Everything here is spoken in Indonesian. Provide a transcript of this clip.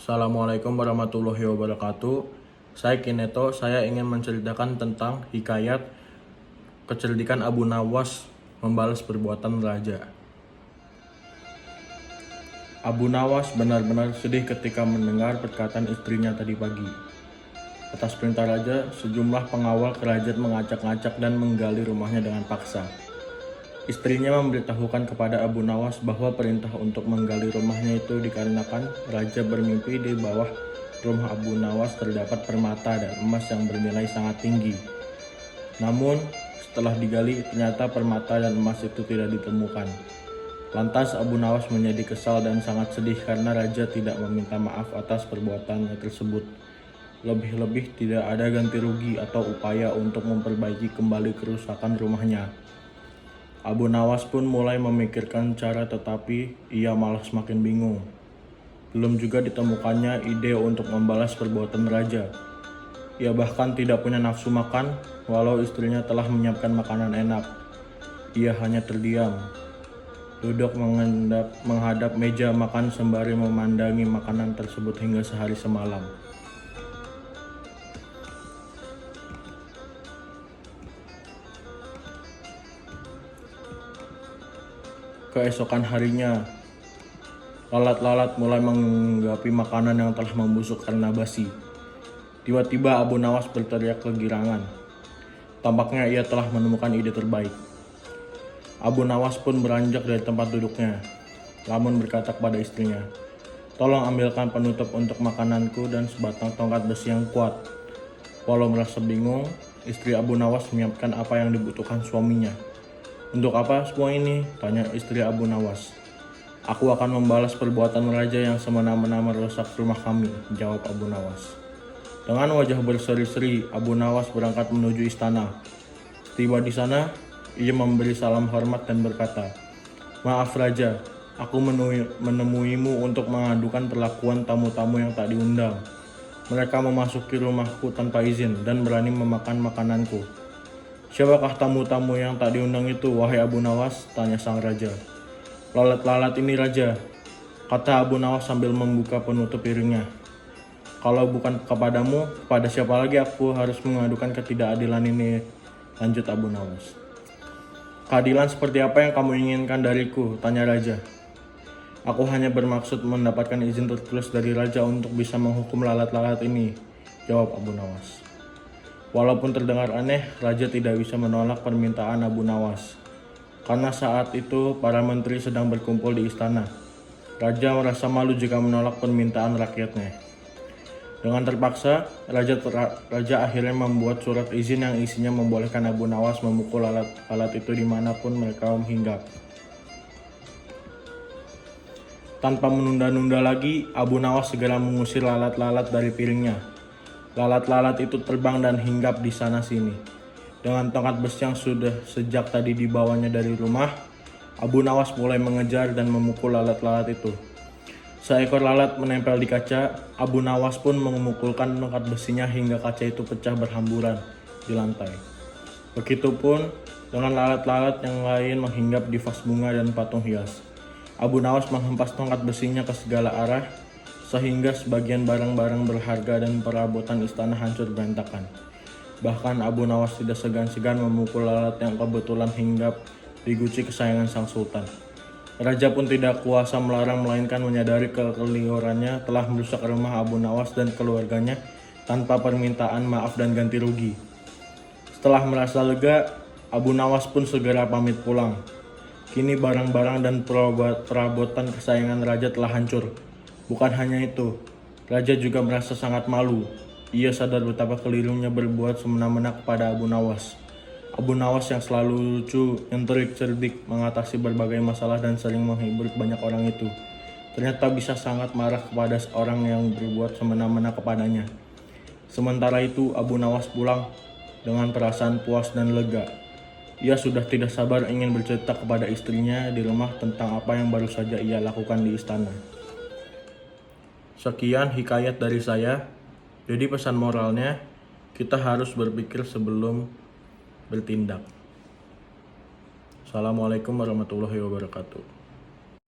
Assalamualaikum warahmatullahi wabarakatuh. Saya Kineto, saya ingin menceritakan tentang hikayat kecerdikan Abu Nawas membalas perbuatan raja. Abu Nawas benar-benar sedih ketika mendengar perkataan istrinya tadi pagi. Atas perintah raja, sejumlah pengawal kerajaan mengacak-ngacak dan menggali rumahnya dengan paksa. Istrinya memberitahukan kepada Abu Nawas bahwa perintah untuk menggali rumahnya itu dikarenakan raja bermimpi di bawah rumah Abu Nawas terdapat permata dan emas yang bernilai sangat tinggi. Namun, setelah digali, ternyata permata dan emas itu tidak ditemukan. Lantas Abu Nawas menjadi kesal dan sangat sedih karena raja tidak meminta maaf atas perbuatannya tersebut. Lebih-lebih tidak ada ganti rugi atau upaya untuk memperbaiki kembali kerusakan rumahnya. Abu Nawas pun mulai memikirkan cara, tetapi ia malah semakin bingung. Belum juga ditemukannya ide untuk membalas perbuatan raja. Ia bahkan tidak punya nafsu makan, walau istrinya telah menyiapkan makanan enak. Ia hanya terdiam, duduk menghadap meja makan sembari memandangi makanan tersebut hingga sehari semalam. Keesokan harinya, lalat-lalat mulai menggapi makanan yang telah membusuk karena basi. Tiba-tiba Abu Nawas berteriak kegirangan. Tampaknya ia telah menemukan ide terbaik. Abu Nawas pun beranjak dari tempat duduknya, lamun berkata kepada istrinya, "Tolong ambilkan penutup untuk makananku dan sebatang tongkat besi yang kuat." Walau merasa bingung, istri Abu Nawas menyiapkan apa yang dibutuhkan suaminya. "Untuk apa semua ini?" tanya istri Abu Nawas. "Aku akan membalas perbuatan raja yang semena-mena merusak rumah kami," jawab Abu Nawas. Dengan wajah berseri-seri, Abu Nawas berangkat menuju istana. Tiba di sana, ia memberi salam hormat dan berkata, "Maaf raja, aku menemuimu untuk mengadukan perlakuan tamu-tamu yang tak diundang. Mereka memasuki rumahku tanpa izin dan berani memakan makananku." "Siapakah tamu-tamu yang tak diundang itu, wahai Abu Nawas?" tanya sang raja. "Lalat-lalat ini raja," kata Abu Nawas sambil membuka penutup piringnya. "Kalau bukan kepadamu, kepada siapa lagi aku harus mengadukan ketidakadilan ini?" lanjut Abu Nawas. "Keadilan seperti apa yang kamu inginkan dariku?" tanya raja. "Aku hanya bermaksud mendapatkan izin tertulis dari raja untuk bisa menghukum lalat-lalat ini," jawab Abu Nawas. Walaupun terdengar aneh, raja tidak bisa menolak permintaan Abu Nawas. Karena saat itu para menteri sedang berkumpul di istana. Raja merasa malu jika menolak permintaan rakyatnya. Dengan terpaksa, raja akhirnya membuat surat izin yang isinya membolehkan Abu Nawas memukul lalat-lalat itu dimanapun mereka hinggap. Tanpa menunda-nunda lagi, Abu Nawas segera mengusir lalat-lalat dari piringnya. Lalat-lalat itu terbang dan hinggap di sana-sini. Dengan tongkat besi yang sudah sejak tadi dibawanya dari rumah, Abu Nawas mulai mengejar dan memukul lalat-lalat itu. Seekor lalat menempel di kaca. Abu Nawas pun memukulkan tongkat besinya hingga kaca itu pecah berhamburan di lantai. Begitupun dengan lalat-lalat yang lain menghinggap di vas bunga dan patung hias. Abu Nawas menghempas tongkat besinya ke segala arah, sehingga sebagian barang-barang berharga dan perabotan istana hancur berantakan. Bahkan Abu Nawas tidak segan-segan memukul lalat yang kebetulan hinggap di guci kesayangan sang sultan. Raja pun tidak kuasa melarang, melainkan menyadari kekeliruannya telah merusak rumah Abu Nawas dan keluarganya tanpa permintaan maaf dan ganti rugi. Setelah merasa lega, Abu Nawas pun segera pamit pulang. Kini barang-barang dan perabotan kesayangan raja telah hancur. Bukan hanya itu, raja juga merasa sangat malu. Ia sadar betapa kelirunya berbuat semena-mena kepada Abu Nawas. Abu Nawas yang selalu lucu, nyentrik, cerdik, mengatasi berbagai masalah dan sering menghibur banyak orang itu, ternyata bisa sangat marah kepada seorang yang berbuat semena-mena kepadanya. Sementara itu, Abu Nawas pulang dengan perasaan puas dan lega. Ia sudah tidak sabar ingin bercerita kepada istrinya di rumah tentang apa yang baru saja ia lakukan di istana. Sekian hikayat dari saya. Jadi pesan moralnya, kita harus berpikir sebelum bertindak. Assalamualaikum warahmatullahi wabarakatuh.